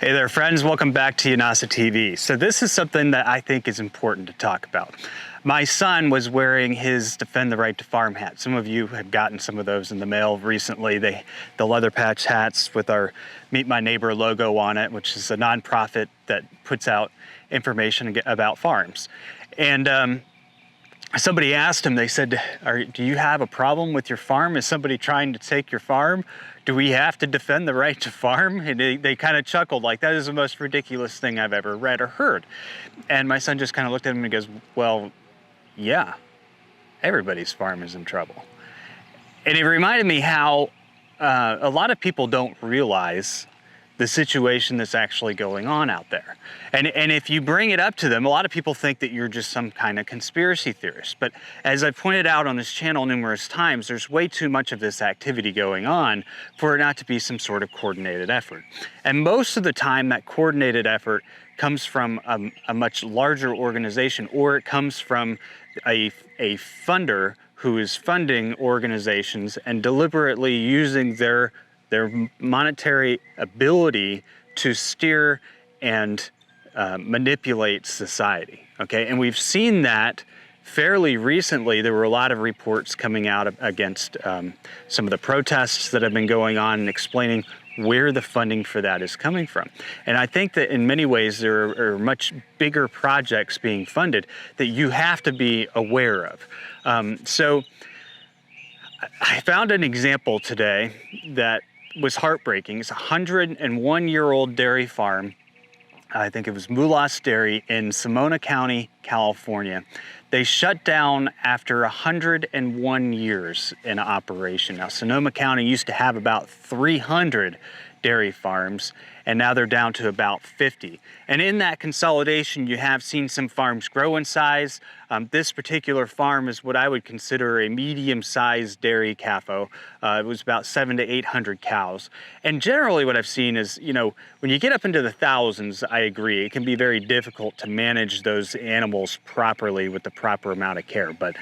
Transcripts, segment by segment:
Hey there, friends. Welcome back to Unasa TV. So this is something that I think is important to talk about. My son was wearing his Defend the Right to Farm hat. Some of you have gotten some of those in the mail recently. The leather patch hats with our Meet My Neighbor logo on it, which is a nonprofit that puts out information about farms. And somebody asked him, they said, do you have a problem with your farm? Is somebody trying to take your farm? Do we have to defend the right to farm? And they kind of chuckled like, that is the most ridiculous thing I've ever read or heard. And my son just kind of looked at him and goes, well, yeah, everybody's farm is in trouble. And it reminded me how a lot of people don't realize the situation that's actually going on out there. And if you bring it up to them, a lot of people think that you're just some kind of conspiracy theorist. But as I've pointed out on this channel numerous times, there's way too much of this activity going on for it not to be some sort of coordinated effort. And most of the time, that coordinated effort comes from a much larger organization, or it comes from a funder who is funding organizations and deliberately using their monetary ability to steer and manipulate society, okay? And we've seen that fairly recently. There were a lot of reports coming out against some of the protests that have been going on and explaining where the funding for that is coming from. And I think that in many ways there are much bigger projects being funded that you have to be aware of. So I found an example today that was heartbreaking. It's a 101-year-old dairy farm. I think it was Mulas Dairy in Sonoma County, California. They shut down after 101 years in operation. Now, Sonoma County used to have about 300 dairy farms, and now they're down to about 50. And in that consolidation, you have seen some farms grow in size. This particular farm is what I would consider a medium-sized dairy CAFO. It was about 700 to 800 cows. And generally what I've seen is, you know, when you get up into the thousands, I agree, it can be very difficult to manage those animals properly with the proper amount of care. But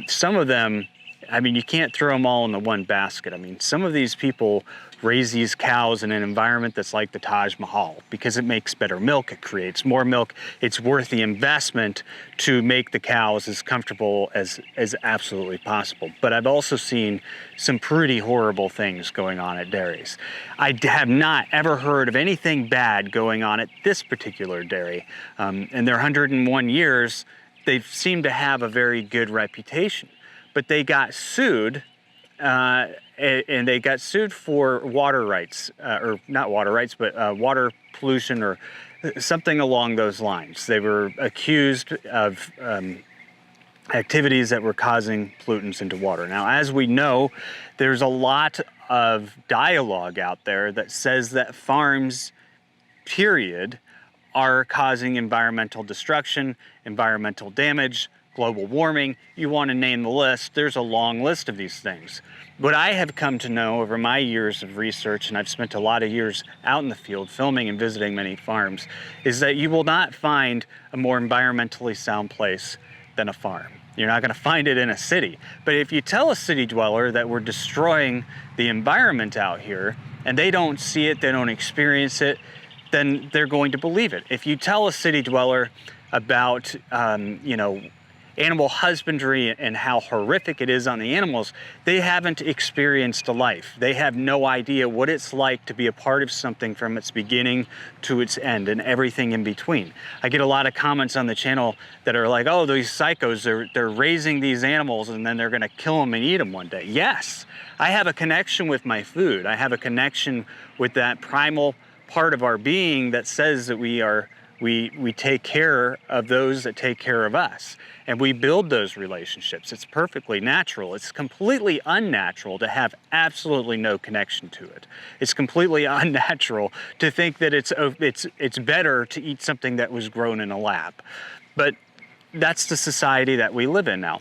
some of them, I mean, you can't throw them all in the one basket. I mean, some of these people raise these cows in an environment that's like the Taj Mahal because it makes better milk, it creates more milk. It's worth the investment to make the cows as comfortable as absolutely possible. But I've also seen some pretty horrible things going on at dairies. I have not ever heard of anything bad going on at this particular dairy. In their 101 years, they seem to have a very good reputation. But they got sued, and they got sued for water rights, or not water rights, but water pollution or something along those lines. They were accused of activities that were causing pollutants into water. Now, as we know, there's a lot of dialogue out there that says that farms, period, are causing environmental destruction, environmental damage, global warming. You want to name the list, there's a long list of these things. What I have come to know over my years of research, and I've spent a lot of years out in the field filming and visiting many farms, is that you will not find a more environmentally sound place than a farm. You're not going to find it in a city. But if you tell a city dweller that we're destroying the environment out here, and they don't see it, they don't experience it, then they're going to believe it. If you tell a city dweller about, you know, animal husbandry and how horrific it is on the animals, they haven't experienced a life. They have no idea what it's like to be a part of something from its beginning to its end and everything in between. I get a lot of comments on the channel that are like, oh, these psychos, they're raising these animals and then they're gonna kill them and eat them one day. Yes, I have a connection with my food. I have a connection with that primal part of our being that says that we take care of those that take care of us. And we build those relationships. It's perfectly natural. It's completely unnatural to have absolutely no connection to it. It's completely unnatural to think that it's better to eat something that was grown in a lab. But that's the society that we live in now.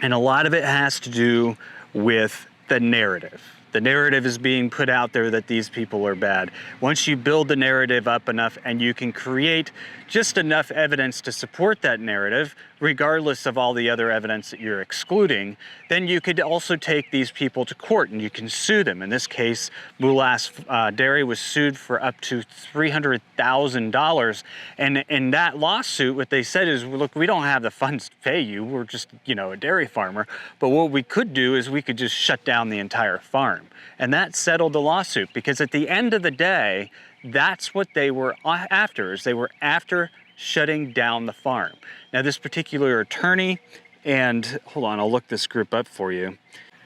And a lot of it has to do with the narrative. The narrative is being put out there that these people are bad. Once you build the narrative up enough and you can create just enough evidence to support that narrative, regardless of all the other evidence that you're excluding, then you could also take these people to court and you can sue them. In this case, Mulass Dairy was sued for up to $300,000. And in that lawsuit, what they said is, look, we don't have the funds to pay you. We're just, a dairy farmer. But what we could do is we could just shut down the entire farm. And that settled the lawsuit, because at the end of the day, that's what they were after, is they were after shutting down the farm. Now, this particular attorney, and hold on, I'll look this group up for you.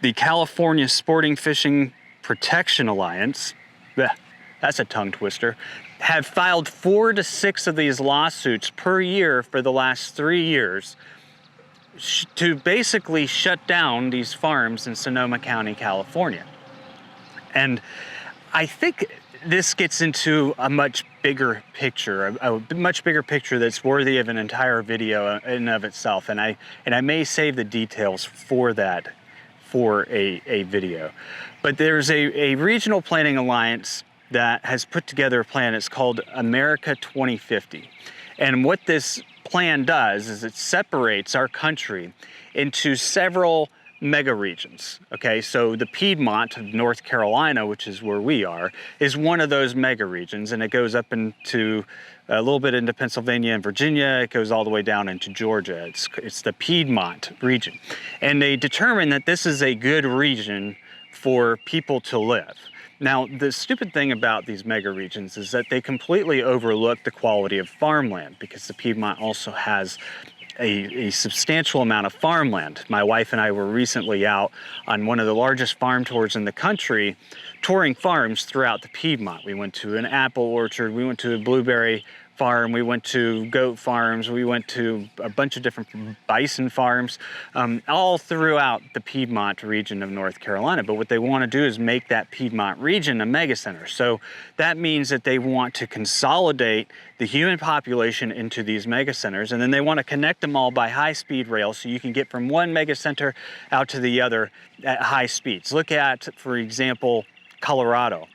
The California Sporting Fishing Protection Alliance, that's a tongue twister, have filed 4 to 6 of these lawsuits per year for the last 3 years to basically shut down these farms in Sonoma County, California. And I think this gets into a much bigger picture, a much bigger picture that's worthy of an entire video in and of itself. And I may save the details for that for a video. But there's a regional planning alliance that has put together a plan. It's called America 2050. And what this plan does is it separates our country into several mega regions. Okay, so the Piedmont of North Carolina, which is where we are, is one of those mega regions, and it goes up into a little bit into Pennsylvania and Virginia. It goes all the way down into Georgia. It's the Piedmont region, and they determined that this is a good region for people to live. Now, the stupid thing about these mega regions is that they completely overlook the quality of farmland, because the Piedmont also has a substantial amount of farmland. My wife and I were recently out on one of the largest farm tours in the country, touring farms throughout the Piedmont. We went to an apple orchard, we went to a blueberry farm, we went to goat farms, we went to a bunch of different bison farms, all throughout the Piedmont region of North Carolina. But what they want to do is make that Piedmont region a mega center. So that means that they want to consolidate the human population into these mega centers, and then they want to connect them all by high-speed rail, so you can get from one mega center out to the other at high speeds. Look at, for example, Colorado.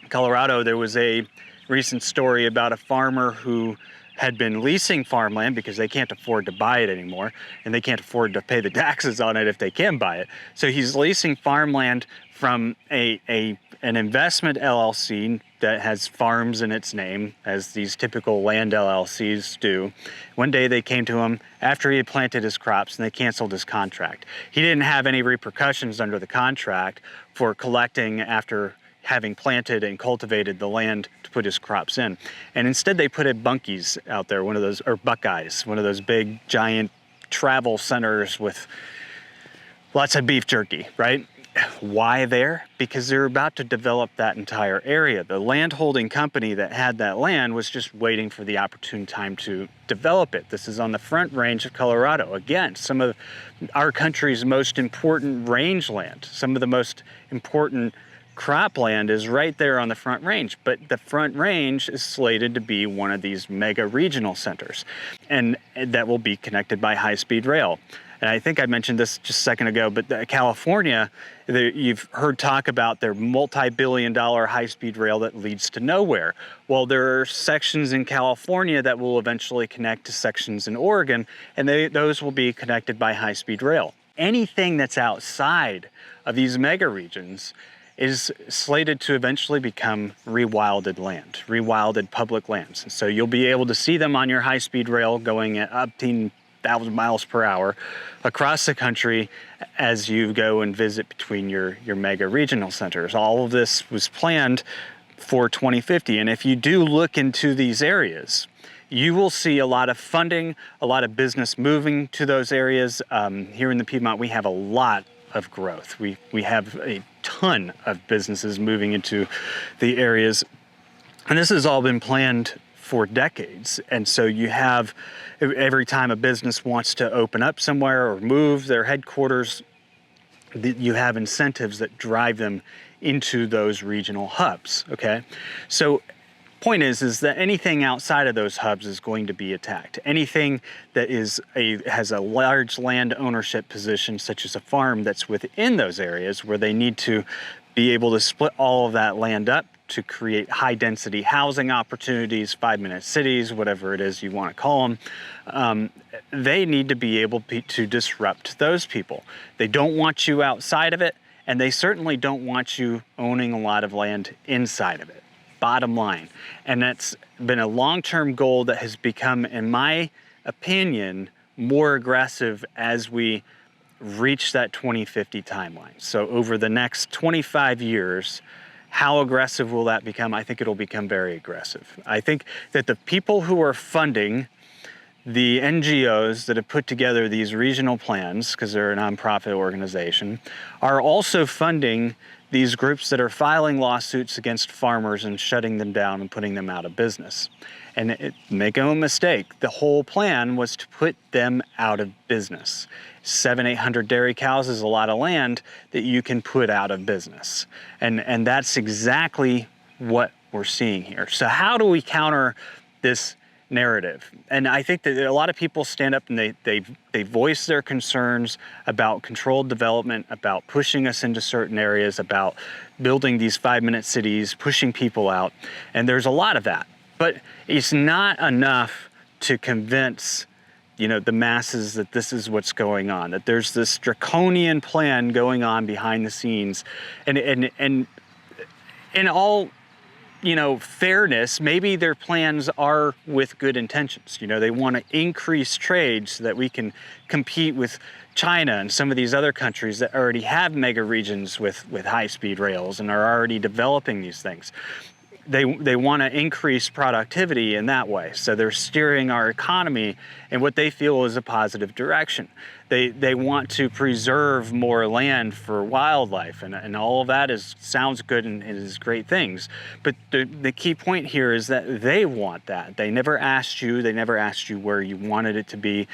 Colorado, there was a recent story about a farmer who had been leasing farmland because they can't afford to buy it anymore, and they can't afford to pay the taxes on it if they can buy it. So he's leasing farmland from an investment LLC that has farms in its name, as these typical land LLCs do. One day they came to him after he had planted his crops, and they canceled his contract. He didn't have any repercussions under the contract for collecting after having planted and cultivated the land to put his crops in. And instead they put a Bunkies out there, one of those, or Buckeyes, one of those big giant travel centers with lots of beef jerky, right? Why there? Because they're about to develop that entire area. The land holding company that had that land was just waiting for the opportune time to develop it. This is on the Front Range of Colorado. Again, some of our country's most important rangeland, some of the most important cropland is right there on the Front Range, but the Front Range is slated to be one of these mega regional centers, and that will be connected by high-speed rail. And I think I mentioned this just a second ago, but California, you've heard talk about their multi-billion-dollar high-speed rail that leads to nowhere. Well, there are sections in California that will eventually connect to sections in Oregon, and those will be connected by high-speed rail. Anything that's outside of these mega regions is slated to eventually become rewilded land, rewilded public lands. So you'll be able to see them on your high-speed rail going at up to 1,000 miles per hour across the country as you go and visit between your mega regional centers. All of this was planned for 2050. And if you do look into these areas, you will see a lot of funding, a lot of business moving to those areas. Here in the Piedmont, we have a lot of growth. We have a ton of businesses moving into the areas, and this has all been planned for decades. And so you have, every time a business wants to open up somewhere or move their headquarters, you have incentives that drive them into those regional hubs. Okay, so point is that anything outside of those hubs is going to be attacked. Anything that has a large land ownership position, such as a farm that's within those areas where they need to be able to split all of that land up to create high density housing opportunities, 5-minute cities, whatever it is you want to call them. They need to be able to disrupt those people. They don't want you outside of it, and they certainly don't want you owning a lot of land inside of it. Bottom line. And that's been a long-term goal that has become, in my opinion, more aggressive as we reach that 2050 timeline. So over the next 25 years, how aggressive will that become? I think it'll become very aggressive. I think that the people who are funding the NGOs that have put together these regional plans, because they're a nonprofit organization, are also funding these groups that are filing lawsuits against farmers and shutting them down and putting them out of business. And make no mistake, the whole plan was to put them out of business. 700-800 dairy cows is a lot of land that you can put out of business. And that's exactly what we're seeing here. So how do we counter this narrative? And I think that a lot of people stand up and they voice their concerns about controlled development, about pushing us into certain areas, about building these 5-minute cities, pushing people out. And there's a lot of that. But it's not enough to convince, the masses that this is what's going on, that there's this draconian plan going on behind the scenes. And in all, fairness, maybe their plans are with good intentions. They want to increase trade so that we can compete with China and some of these other countries that already have mega regions with high-speed rails and are already developing these things. They want to increase productivity in that way. So they're steering our economy in what they feel is a positive direction. They want to preserve more land for wildlife, and all of that sounds good and is great things. But the key point here is that they want that. They never asked you where you wanted it to be,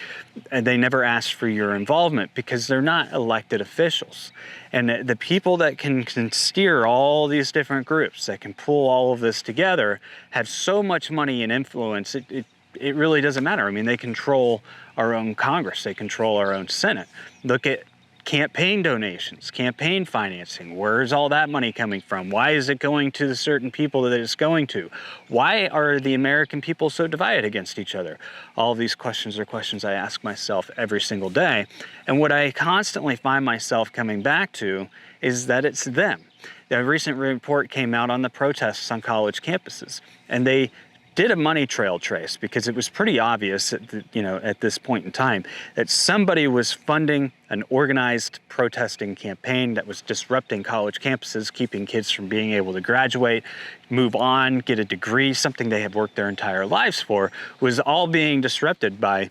and they never asked for your involvement because they're not elected officials. And the people that can steer all these different groups, that can pull all of this together, have so much money and influence, it really doesn't matter. I mean, they control our own Congress, they control our own Senate. Look at campaign donations, campaign financing. Where is all that money coming from? Why is it going to the certain people that it's going to? Why are the American people so divided against each other? All of these questions are questions I ask myself every single day. And what I constantly find myself coming back to is that it's them. A recent report came out on the protests on college campuses, and they did a money trail trace because it was pretty obvious at this point in time that somebody was funding an organized protesting campaign that was disrupting college campuses, keeping kids from being able to graduate, move on, get a degree, something they have worked their entire lives for, was all being disrupted by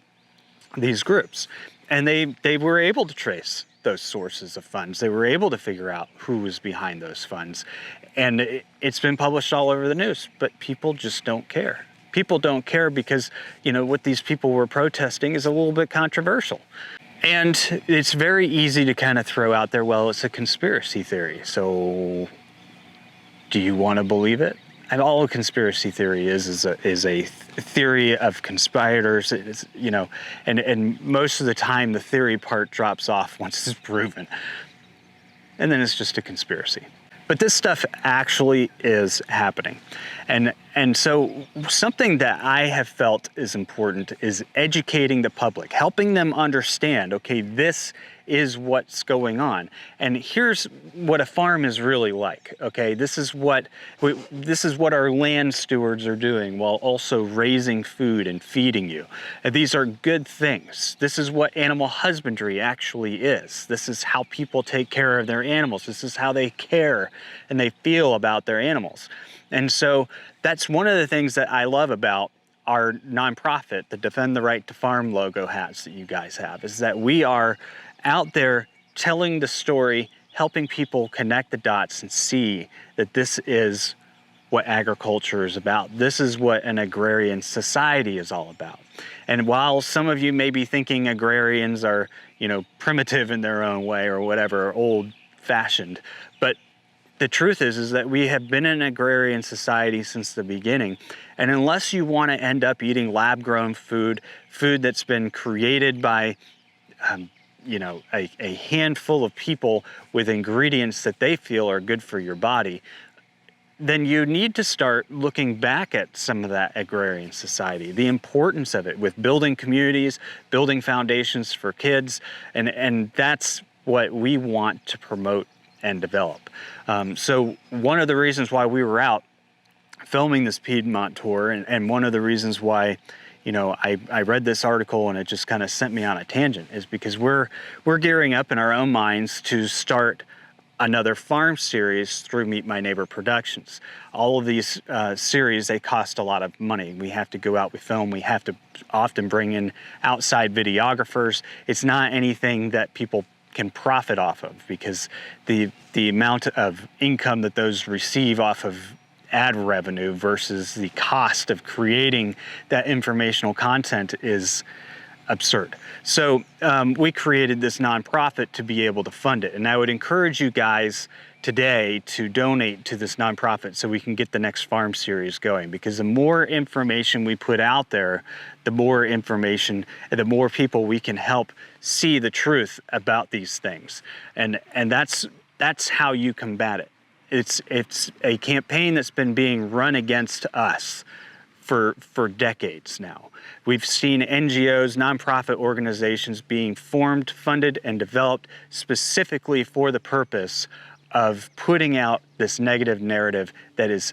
these groups. And they were able to trace those sources of funds. They were able to figure out who was behind those funds. And it's been published all over the news, but people just don't care. People don't care because, what these people were protesting is a little bit controversial. And it's very easy to kind of throw out there, well, it's a conspiracy theory. So do you want to believe it? And all a conspiracy theory is a theory of conspirators. It's, and most of the time the theory part drops off once it's proven. And then it's just a conspiracy. But this stuff actually is happening. And so something that I have felt is important is educating the public, helping them understand, okay, this is what's going on. And here's what a farm is really like, okay? This is what our land stewards are doing while also raising food and feeding you. And these are good things. This is what animal husbandry actually is. This is how people take care of their animals. This is how they care and they feel about their animals. And so that's one of the things that I love about our nonprofit, the Defend the Right to Farm logo hats that you guys have, is that we are out there telling the story, helping people connect the dots and see that this is what agriculture is about. This is what an agrarian society is all about. And while some of you may be thinking agrarians are, primitive in their own way or whatever, old-fashioned, but the truth is that we have been an agrarian society since the beginning. And unless you want to end up eating lab-grown food that's been created by a handful of people with ingredients that they feel are good for your body, then you need to start looking back at some of that agrarian society, the importance of it with building communities, building foundations for kids, and that's what we want to promote and develop. So one of the reasons why we were out filming this Piedmont tour, and one of the reasons why I read this article and it just kind of sent me on a tangent, is because we're gearing up in our own minds to start another farm series through Meet My Neighbor Productions. All of these series, they cost a lot of money. We have to go out, we film, we have to often bring in outside videographers. It's not anything that people can profit off of, because the amount of income that those receive off of ad revenue versus the cost of creating that informational content is absurd. So we created this nonprofit to be able to fund it. And I would encourage you guys today to donate to this nonprofit so we can get the next farm series going, because the more information we put out there, the more information and the more people we can help see the truth about these things. And that's how you combat it. It's a campaign that's been being run against us for decades now. We've seen NGOs, nonprofit organizations being formed, funded, and developed specifically for the purpose of putting out this negative narrative that is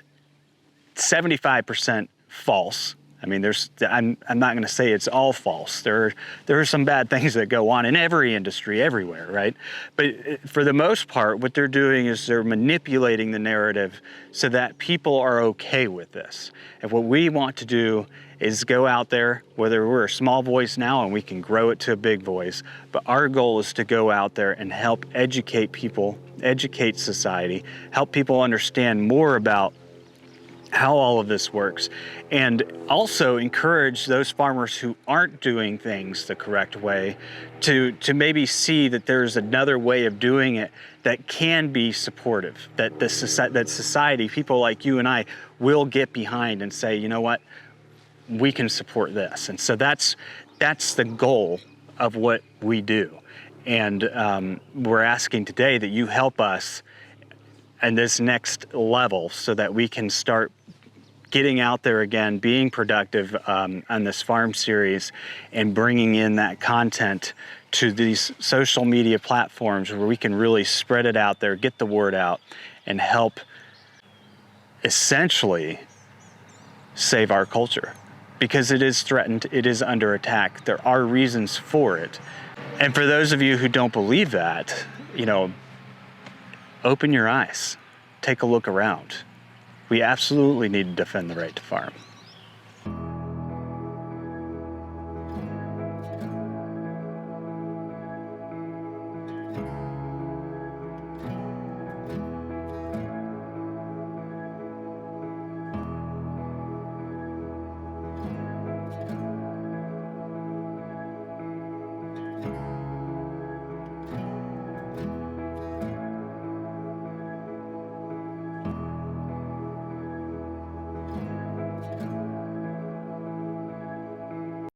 75% false. I mean, I'm not going to say it's all false. There are some bad things that go on in every industry, everywhere, right? But for the most part, what they're doing is they're manipulating the narrative so that people are okay with this. And what we want to do is go out there, whether we're a small voice now and we can grow it to a big voice, but our goal is to go out there and help educate people, educate society, help people understand more about how all of this works, and also encourage those farmers who aren't doing things the correct way to maybe see that there's another way of doing it that can be supportive, that society, people like you and I, will get behind and say, you know what, we can support this. And so that's the goal of what we do. And we're asking today that you help us in this next level so that we can start getting out there again, being productive on this farm series, and bringing in that content to these social media platforms where we can really spread it out there, get the word out, and help essentially save our culture. Because it is threatened, it is under attack. There are reasons for it. And for those of you who don't believe that, open your eyes, take a look around. We absolutely need to defend the right to farm.